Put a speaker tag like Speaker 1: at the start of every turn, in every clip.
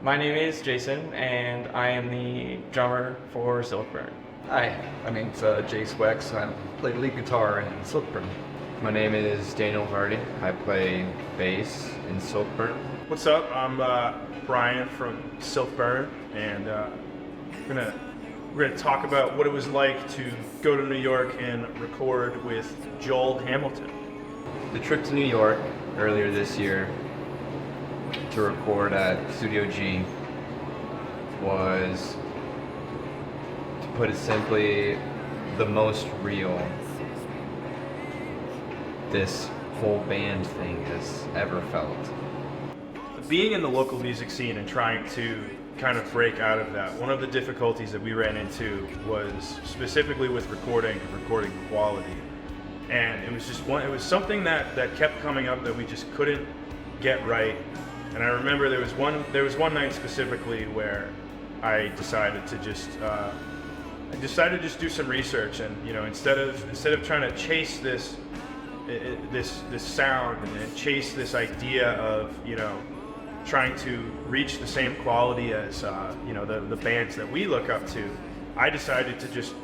Speaker 1: My name is Jason, and I am the drummer for SILKBURN.
Speaker 2: Hi, my name's Jace Wex. I play lead guitar in SILKBURN.
Speaker 3: My name is Daniel Hardy. I play bass in SILKBURN.
Speaker 4: What's up? I'm Brian from SILKBURN, and we're gonna talk about what it was like to go to New York and record with Joel Hamilton.
Speaker 3: The trip to New York earlier this year to record at Studio G was, to put it simply, the most real this whole band thing has ever felt.
Speaker 4: Being in the local music scene and trying to kind of break out of that, one of the difficulties that we ran into was specifically with recording quality. And it was something that kept coming up that we just couldn't get right. And I remember there was one night specifically where I decided to just do some research, and instead of trying to chase this sound and chase this idea of trying to reach the same quality as the bands that we look up to, I decided to just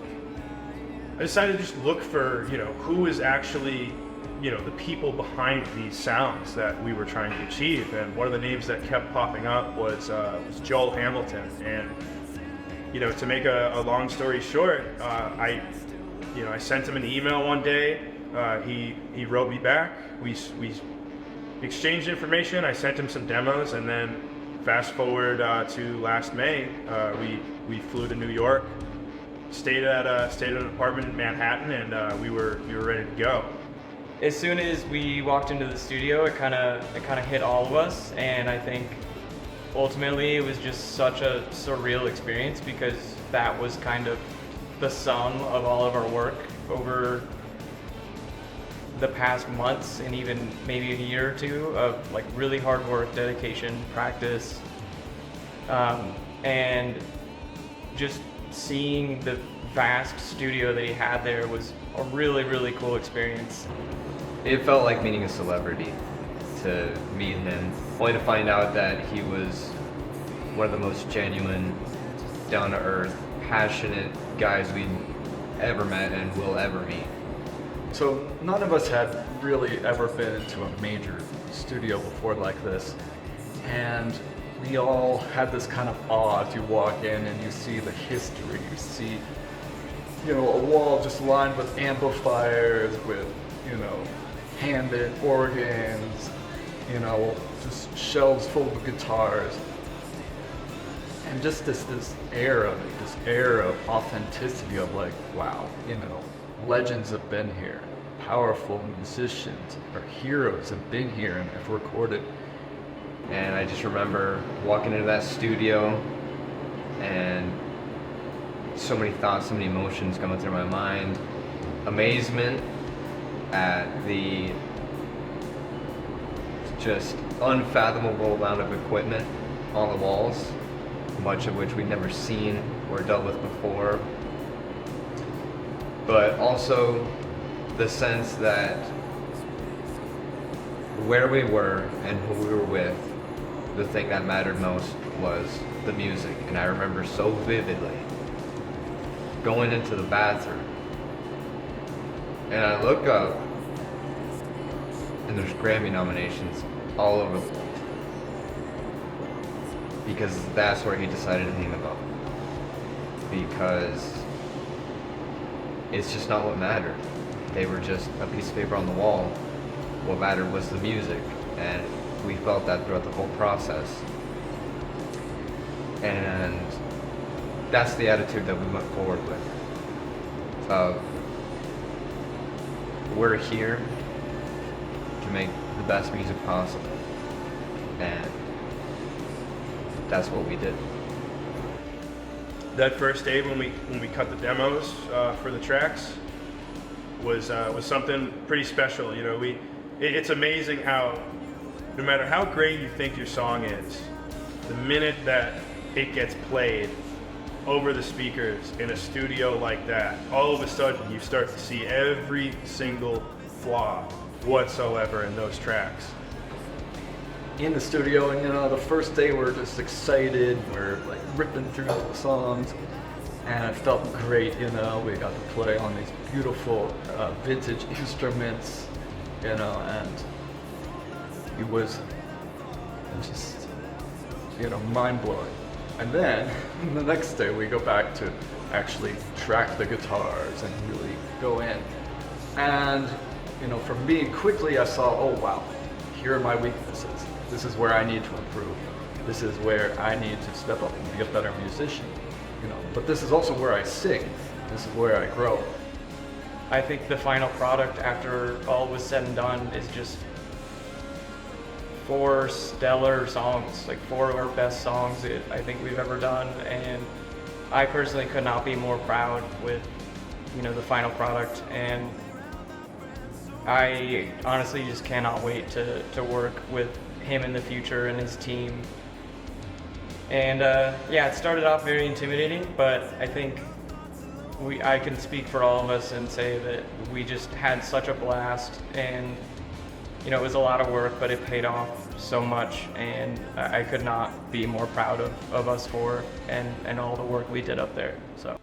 Speaker 4: look for who is actually the people behind these sounds that we were trying to achieve. And one of the names that kept popping up was Joel Hamilton. And to make a long story short, I sent him an email one day. He wrote me back. We exchanged information. I sent him some demos, and then fast forward to last May, we flew to New York, stayed at an apartment in Manhattan, and we were ready to go.
Speaker 1: As soon as we walked into the studio, it kind of hit all of us, and I think ultimately it was just such a surreal experience, because that was kind of the sum of all of our work over the past months, and even maybe a year or two of like really hard work, dedication, practice, and just seeing the vast studio that he had there was a really, really cool experience.
Speaker 3: It felt like meeting a celebrity to meet him, only to find out that he was one of the most genuine, down-to-earth, passionate guys we've ever met and will ever meet.
Speaker 2: So none of us had really ever been into a major studio before like this, and we all had this kind of awe as you walk in and you see the history. You see, a wall just lined with amplifiers, with hand-in organs, just shelves full of guitars, and just this air of authenticity of like, wow, legends have been here, powerful musicians or heroes have been here and have recorded.
Speaker 3: And I just remember walking into that studio and so many thoughts, so many emotions coming through my mind. Amazement at the just unfathomable amount of equipment on the walls, much of which we'd never seen or dealt with before. But also the sense that where we were and who we were with, the thing that mattered most was the music. And I remember so vividly going into the bathroom, and I look up and there's Grammy nominations all over the wall, because that's where he decided to hang them up, because it's just not what mattered. They were just a piece of paper on the wall. What mattered was the music, and we felt that throughout the whole process. And that's the attitude that we went forward with. We're here to make the best music possible, and that's what we did.
Speaker 4: That first day when we cut the demos for the tracks was something pretty special. It's amazing how no matter how great you think your song is, the minute that it gets played over the speakers in a studio like that, all of a sudden you start to see every single flaw whatsoever in those tracks.
Speaker 2: in the studio, and the first day we're just excited, we're like ripping through the songs, and it felt great. We got to play on these beautiful vintage instruments, and it was just mind-blowing. And then the next day we go back to actually track the guitars and really go in, and for me, quickly I saw, oh wow, here are my weaknesses. This is where I need to improve. This is where I need to step up and be a better musician. But this is also where I sing. This is where I grow.
Speaker 1: I think the final product, after all was said and done, is just 4 stellar songs, like 4 of our best songs I think we've ever done, and I personally could not be more proud with the final product, and I honestly just cannot wait to work with him in the future and his team. And it started off very intimidating, but I think I can speak for all of us and say that we just had such a blast, and it was a lot of work, but it paid off so much, and I could not be more proud of us 4 and all the work we did up there. So.